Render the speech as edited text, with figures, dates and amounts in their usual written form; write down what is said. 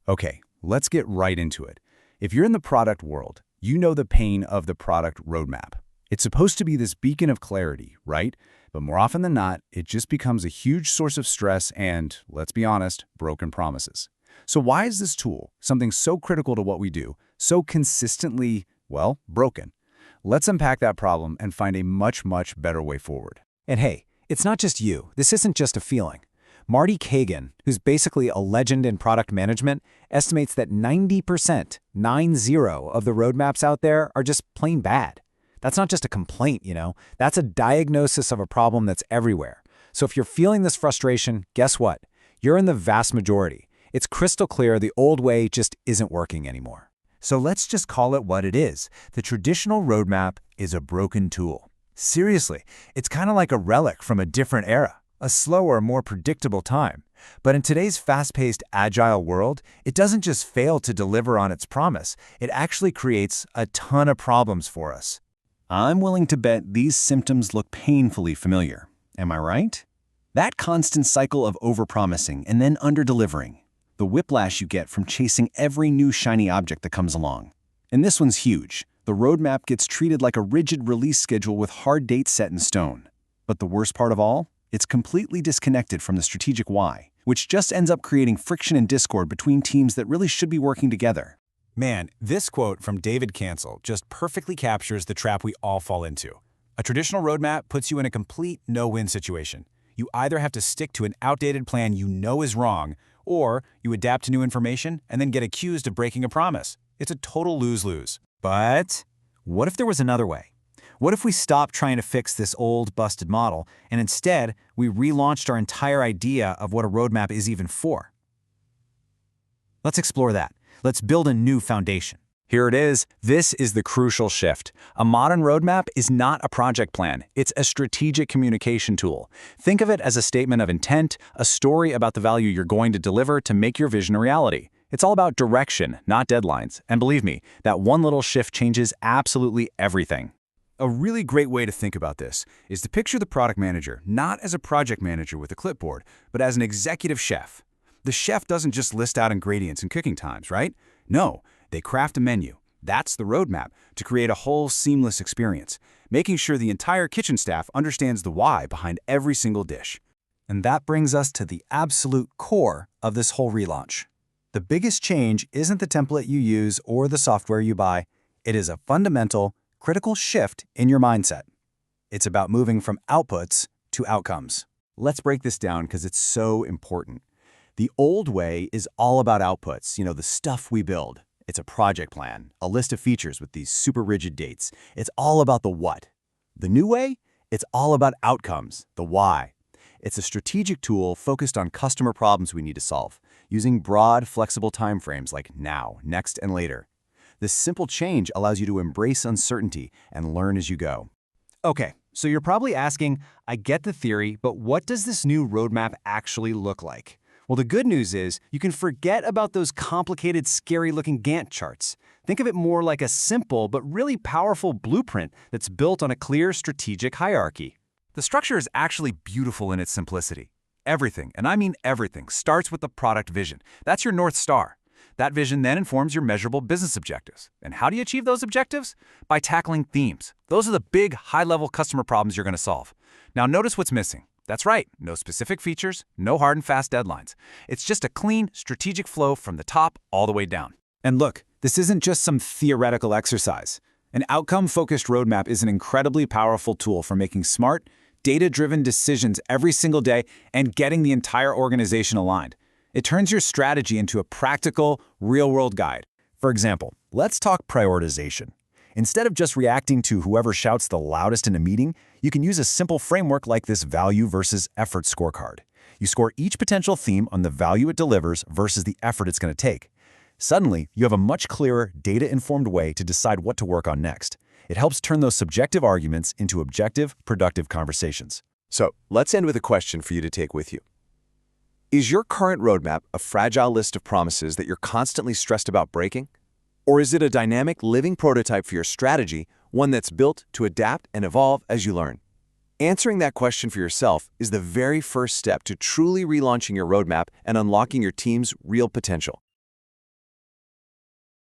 Okay, let's get right into it. If you're in the product world, you know the pain of the product roadmap. It's supposed to be this beacon of clarity, right? But more often than not, it just becomes a huge source of stress and, let's be honest, broken promises. So why is this tool, something so critical to what we do, so consistently, well, broken? Let's unpack that problem and find a much better way forward. And hey, it's not just you. This isn't just a feeling. Marty Kagan, who's basically a legend in product management, estimates that 90%, 90, of the roadmaps out there are just plain bad. That's not just a complaint, That's a diagnosis of a problem that's everywhere. So if you're feeling this frustration, guess what? You're in the vast majority. It's crystal clear the old way just isn't working anymore. So let's just call it what it is. The traditional roadmap is a broken tool. Seriously, it's kind of like a relic from a different era, a slower, more predictable time. But in today's fast-paced, agile world, it doesn't just fail to deliver on its promise, it actually creates a ton of problems for us. I'm willing to bet these symptoms look painfully familiar. Am I right? That constant cycle of overpromising and then underdelivering. The whiplash you get from chasing every new shiny object that comes along. And this one's huge. The roadmap gets treated like a rigid release schedule with hard dates set in stone. But the worst part of all? It's completely disconnected from the strategic why, which just ends up creating friction and discord between teams that really should be working together. Man, this quote from David Cancel just perfectly captures the trap we all fall into. A traditional roadmap puts you in a complete no-win situation. You either have to stick to an outdated plan you know is wrong, or you adapt to new information and then get accused of breaking a promise. It's a total lose-lose. But what if there was another way? What if we stopped trying to fix this old, busted model, and instead we relaunched our entire idea of what a roadmap is even for? Let's explore that. Let's build a new foundation. Here it is. This is the crucial shift. A modern roadmap is not a project plan. It's a strategic communication tool. Think of it as a statement of intent, a story about the value you're going to deliver to make your vision a reality. It's all about direction, not deadlines. And believe me, that one little shift changes absolutely everything. A really great way to think about this is to picture the product manager not as a project manager with a clipboard, but as an executive chef. The chef doesn't just list out ingredients and cooking times, right? No, they craft a menu. That's the roadmap to create a whole seamless experience, making sure the entire kitchen staff understands the why behind every single dish. And that brings us to the absolute core of this whole relaunch. The biggest change isn't the template you use or the software you buy. It is a fundamental, critical shift in your mindset. It's about moving from outputs to outcomes. Let's break this down because it's so important. The old way is all about outputs, the stuff we build. It's a project plan, a list of features with these super rigid dates. It's all about the what. The new way? It's all about outcomes, the why. It's a strategic tool focused on customer problems we need to solve, using broad, flexible timeframes like now, next, and later. This simple change allows you to embrace uncertainty and learn as you go. Okay, so you're probably asking, I get the theory, but what does this new roadmap actually look like? Well, the good news is you can forget about those complicated, scary-looking Gantt charts. Think of it more like a simple but really powerful blueprint that's built on a clear strategic hierarchy. The structure is actually beautiful in its simplicity. Everything, and I mean everything, starts with the product vision. That's your North Star. That vision then informs your measurable business objectives. And how do you achieve those objectives? By tackling themes. Those are the big, high-level customer problems you're going to solve. Now notice what's missing. That's right, no specific features, no hard and fast deadlines. It's just a clean, strategic flow from the top all the way down. And look, this isn't just some theoretical exercise. An outcome-focused roadmap is an incredibly powerful tool for making smart, data-driven decisions every single day and getting the entire organization aligned. It turns your strategy into a practical, real-world guide. For example, let's talk prioritization. Instead of just reacting to whoever shouts the loudest in a meeting, you can use a simple framework like this value versus effort scorecard. You score each potential theme on the value it delivers versus the effort it's going to take. Suddenly, you have a much clearer, data-informed way to decide what to work on next. It helps turn those subjective arguments into objective, productive conversations. So, let's end with a question for you to take with you. Is your current roadmap a fragile list of promises that you're constantly stressed about breaking? Or is it a dynamic, living prototype for your strategy, one that's built to adapt and evolve as you learn? Answering that question for yourself is the very first step to truly relaunching your roadmap and unlocking your team's real potential.